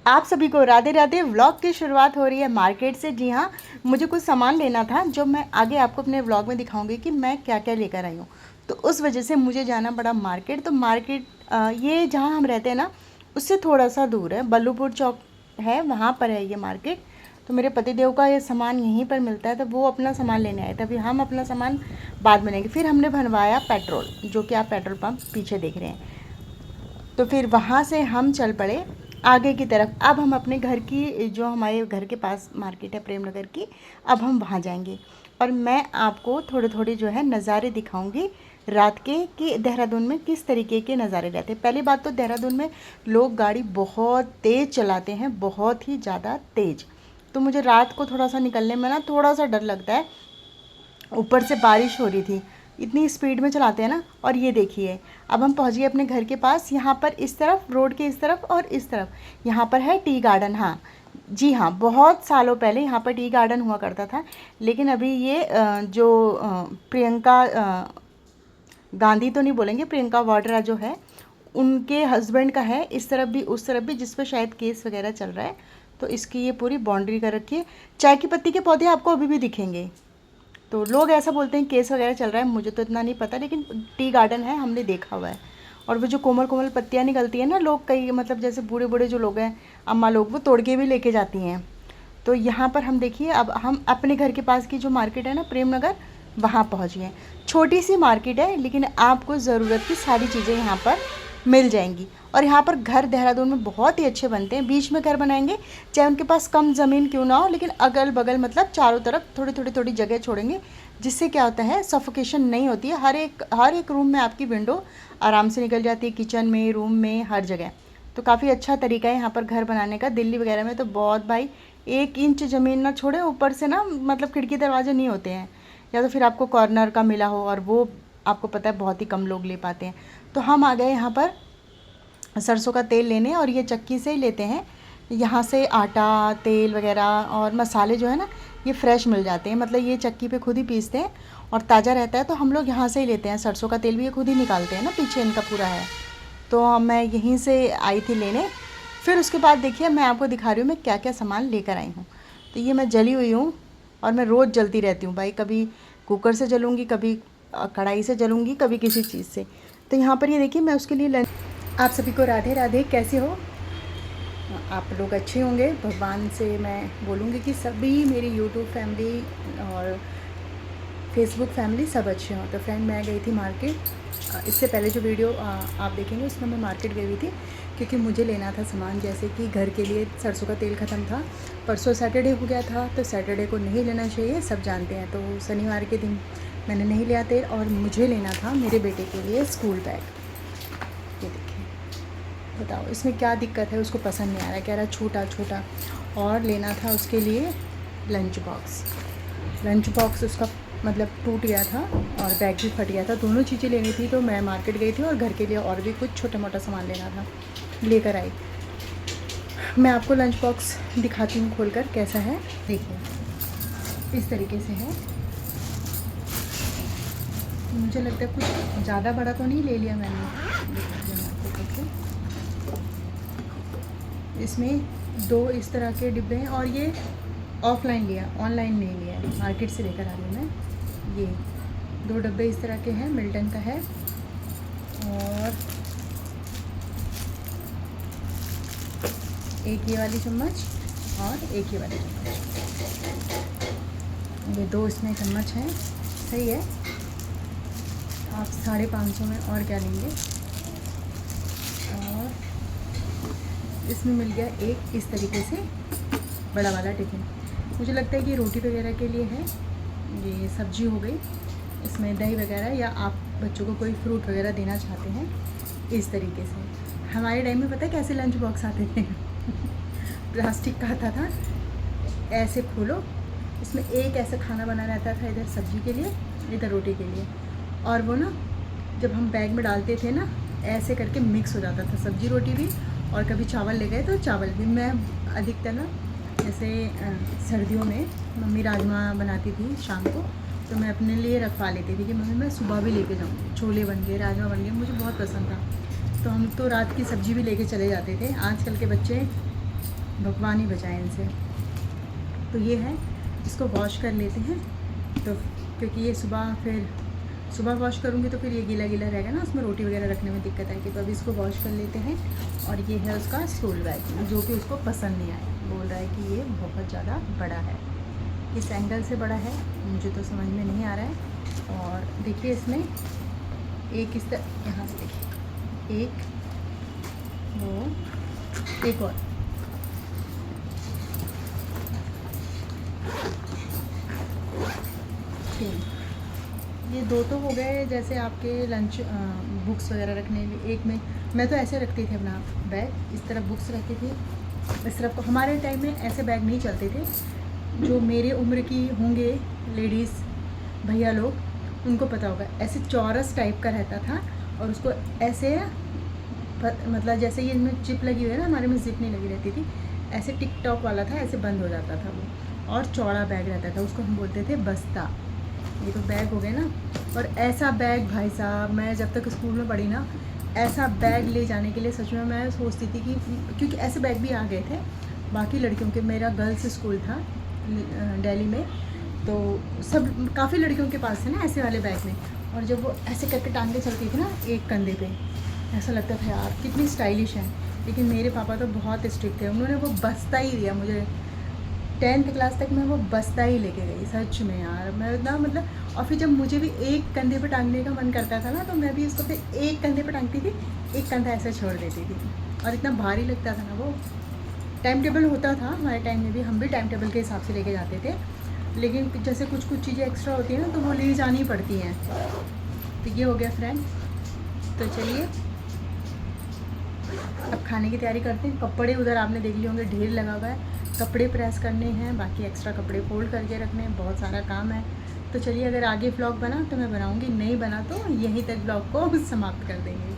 आप सभी को राधे राधे। व्लॉग की शुरुआत हो रही है मार्केट से। जी हाँ, मुझे कुछ सामान लेना था जो मैं आगे आपको अपने व्लॉग में दिखाऊंगी कि मैं क्या क्या लेकर आई हूँ। तो उस वजह से मुझे जाना पड़ा मार्केट। तो मार्केट ये जहाँ हम रहते हैं ना, उससे थोड़ा सा दूर है, बल्लूपुर चौक है, वहाँ पर है ये मार्केट। तो मेरे पतिदेव का ये सामान यहीं पर मिलता है, तो वो अपना सामान लेने आए थे। अभी हम अपना सामान बाद में लेंगे। फिर हमने भरवाया पेट्रोल, जो कि आप पेट्रोल पंप पीछे देख रहे हैं। तो फिर वहाँ से हम चल पड़े आगे की तरफ। अब हम अपने घर की, जो हमारे घर के पास मार्केट है प्रेम नगर की, अब हम वहाँ जाएंगे और मैं आपको थोड़े थोड़े जो है नज़ारे दिखाऊंगी रात के, कि देहरादून में किस तरीके के नज़ारे रहते हैं। पहली बात तो देहरादून में लोग गाड़ी बहुत तेज़ चलाते हैं, बहुत ही ज़्यादा तेज़। तो मुझे रात को थोड़ा सा निकलने में ना थोड़ा सा डर लगता है। ऊपर से बारिश हो रही थी, इतनी स्पीड में चलाते हैं ना। और ये देखिए, अब हम पहुंच गए अपने घर के पास। यहाँ पर इस तरफ, रोड के इस तरफ और इस तरफ यहाँ पर है टी गार्डन। हाँ जी हाँ, बहुत सालों पहले यहाँ पर टी गार्डन हुआ करता था, लेकिन अभी ये प्रियंका गांधी तो नहीं बोलेंगे, प्रियंका वाड्रा जो है उनके हस्बैंड का है। इस तरफ भी उस तरफ भी, जिस पर शायद केस वगैरह चल रहा है। तो इसकी ये पूरी बाउंड्री कर रखी है। चाय की पत्ती के पौधे आपको अभी भी दिखेंगे। तो लोग ऐसा बोलते हैं केस वगैरह चल रहा है, मुझे तो इतना नहीं पता, लेकिन टी गार्डन है, हमने देखा हुआ है। और वो जो कोमल कोमल पत्तियाँ निकलती हैं ना, लोग कई मतलब जैसे बूढ़े बूढ़े जो लोग हैं, अम्मा लोग, वो तोड़ के भी लेके जाती हैं। तो यहाँ पर हम देखिए, अब हम अपने घर के पास की जो मार्केट है ना प्रेम नगर, वहाँ पहुँच गए। छोटी सी मार्केट है, लेकिन आपको ज़रूरत की सारी चीज़ें यहाँ पर मिल जाएंगी। और यहाँ पर घर देहरादून में बहुत ही अच्छे बनते हैं। बीच में घर बनाएंगे, चाहे उनके पास कम ज़मीन क्यों ना हो, लेकिन अगल बगल मतलब चारों तरफ थोड़ी थोड़ी थोड़ी जगह छोड़ेंगे, जिससे क्या होता है, सफोकेशन नहीं होती है। हर एक रूम में आपकी विंडो आराम से निकल जाती है, किचन में, रूम में, हर जगह। तो काफ़ी अच्छा तरीका है यहाँ पर घर बनाने का। दिल्ली वगैरह में तो बहुत भाई 1 इंच ज़मीन ना छोड़े, ऊपर से ना मतलब खिड़की दरवाजे नहीं होते हैं, या तो फिर आपको कॉर्नर का मिला हो, और वो आपको पता है बहुत ही कम लोग ले पाते हैं। तो हम आ गए यहाँ पर सरसों का तेल लेने, और ये चक्की से ही लेते हैं। यहाँ से आटा, तेल वगैरह और मसाले जो है ना, ये फ्रेश मिल जाते हैं। मतलब ये चक्की पे खुद ही पीसते हैं और ताज़ा रहता है, तो हम लोग यहाँ से ही लेते हैं। सरसों का तेल भी ये खुद ही निकालते हैं ना, पीछे इनका पूरा है। तो मैं यहीं से आई थी लेने। फिर उसके बाद देखिए, मैं आपको दिखा रही हूँ मैं क्या क्या सामान लेकर आई हूँ। तो ये मैं जली हुई हूँ, और मैं रोज़ जलती रहती हूँ भाई। कभी कुकर से जलूँगी, कभी कढ़ाई से जलूँगी, कभी किसी चीज़ से। तो यहाँ पर ये देखिए, मैं उसके लिए आप सभी को राधे राधे। कैसे हो आप लोग? अच्छे होंगे, भगवान से मैं बोलूँगी कि सभी मेरी यूट्यूब फैमिली और फेसबुक फैमिली सब अच्छे हों। तो फ्रेंड, मैं गई थी मार्केट। इससे पहले जो वीडियो आप देखेंगे उसमें मैं मार्केट गई हुई थी, क्योंकि मुझे लेना था सामान। जैसे कि घर के लिए सरसों का तेल ख़त्म था, परसों सैटरडे हो गया था, तो सैटरडे को नहीं लेना चाहिए, सब जानते हैं। तो शनिवार के दिन मैंने नहीं लिया तेल, और मुझे लेना था मेरे बेटे के लिए स्कूल बैग। ये देखिए, बताओ इसमें क्या दिक्कत है, उसको पसंद नहीं आ रहा, कह रहा छोटा छोटा। और लेना था उसके लिए लंच बॉक्स। लंच बॉक्स उसका मतलब टूट गया था, और बैग भी फट गया था। दोनों चीज़ें लेनी थी, तो मैं मार्केट गई थी, और घर के लिए और भी कुछ छोटा मोटा सामान लेना था, लेकर आई। मैं आपको लंच बॉक्स दिखाती हूँ खोलकर कैसा है। देखिए, इस तरीके से है। मुझे लगता है कुछ ज़्यादा बड़ा तो नहीं ले लिया मैंने। इसमें 2 इस तरह के डिब्बे हैं, और ये ऑफलाइन लिया, ऑनलाइन नहीं लिया है, मार्केट से लेकर आ रही हूँ मैं। ये 2 डब्बे इस तरह के हैं, मिल्टन का है। और एक ये वाली चम्मच, और एक ये वाली चम्मच। ये 2 इसमें चम्मच हैं, सही है। आप 550 में और क्या लेंगे। और इसमें मिल गया एक इस तरीके से बड़ा वाला टिफ़िन। मुझे लगता है कि रोटी वगैरह के लिए है। ये सब्जी हो गई, इसमें दही वगैरह, या आप बच्चों को कोई फ्रूट वगैरह देना चाहते हैं, इस तरीके से। हमारे टाइम में पता है कैसे लंच बॉक्स आते थे प्लास्टिक का आता था, ऐसे खोलो, इसमें एक ऐसा खाना बना रहता था, इधर सब्जी के लिए, इधर रोटी के लिए। और वो ना जब हम बैग में डालते थे ना, ऐसे करके मिक्स हो जाता था सब्जी रोटी भी, और कभी चावल ले गए तो चावल भी। मैं अधिकतर ना, जैसे सर्दियों में मम्मी राजमा बनाती थी शाम को, तो मैं अपने लिए रखवा लेती थी कि मम्मी मैं सुबह भी लेके जाऊँ। छोले बन गए, राजमा बन गए, मुझे बहुत पसंद था। तो हम तो रात की सब्ज़ी भी लेके चले जाते थे। आजकल के बच्चे भगवान ही बचाए इनसे। तो ये है, इसको वॉश कर लेते हैं। तो क्योंकि ये सुबह वॉश करूँगी तो फिर ये गीला गीला रहेगा ना, उसमें रोटी वगैरह रखने में दिक्कत आएगी। तो अभी इसको वॉश कर लेते हैं। और ये है उसका स्कूल बैग, जो कि उसको पसंद नहीं आया, बोल रहा है कि ये बहुत ज़्यादा बड़ा है, इस एंगल से बड़ा है, मुझे तो समझ में नहीं आ रहा है। और देखिए इसमें एक इस तरह, यहाँ से देखिए, एक दो, एक और, तीन, ये दो तो हो गए जैसे आपके लंच बुक्स वगैरह रखने लिए। एक में मैं तो ऐसे रखती थी अपना बैग, इस तरफ बुक्स रखती थी, इस तरफ को। हमारे टाइम में ऐसे बैग नहीं चलते थे, जो मेरे उम्र की होंगे लेडीज़ भैया लोग उनको पता होगा। ऐसे चौरस टाइप का रहता था और उसको ऐसे मतलब जैसे ये इनमें चिप लगी हुई है ना, हमारे में जिप नहीं लगी रहती थी, ऐसे टिक टॉक वाला था, ऐसे बंद हो जाता था वो, और चौड़ा बैग रहता था, उसको हम बोलते थे बस्ता। ये तो बैग हो गए ना। और ऐसा बैग भाई साहब, मैं जब तक स्कूल में पढ़ी ना, ऐसा बैग ले जाने के लिए सच में मैं सोचती थी कि, क्योंकि ऐसे बैग भी आ गए थे बाकी लड़कियों के। मेरा गर्ल्स स्कूल था दिल्ली में, तो सब काफ़ी लड़कियों के पास थे ना ऐसे वाले बैग में। और जब वो ऐसे करके टांग के चलती थी ना एक कंधे पे, ऐसा लगता था यार कितनी स्टाइलिश है। लेकिन मेरे पापा तो बहुत स्ट्रिक्ट थे, उन्होंने वो बस्ता ही दिया मुझे। 10th क्लास तक मैं वो बस्ता ही लेके गई सच में यार, मैं ना मतलब। और फिर जब मुझे भी एक कंधे पे टांगने का मन करता था ना, तो मैं भी उसको फिर एक कंधे पे टांगती थी, एक कंधा ऐसे छोड़ देती थी। और इतना भारी लगता था ना वो। टाइम टेबल होता था हमारे टाइम में भी, हम भी टाइम टेबल के हिसाब से लेके जाते थे, लेकिन जैसे कुछ चीज़ें एक्स्ट्रा होती हैं ना, तो वो ले जानी पड़ती हैं। तो ये हो गया फ्रेंड। तो चलिए अब खाने की तैयारी करते हैं। कपड़े उधर आपने देख लिए होंगे ढेर लगा हुआ है, कपड़े प्रेस करने हैं, बाकी एक्स्ट्रा कपड़े फोल्ड करके रखने हैं, बहुत सारा काम है। तो चलिए, अगर आगे व्लॉग बना तो मैं बनाऊंगी, नहीं बना तो यहीं तक व्लॉग को समाप्त कर देंगे।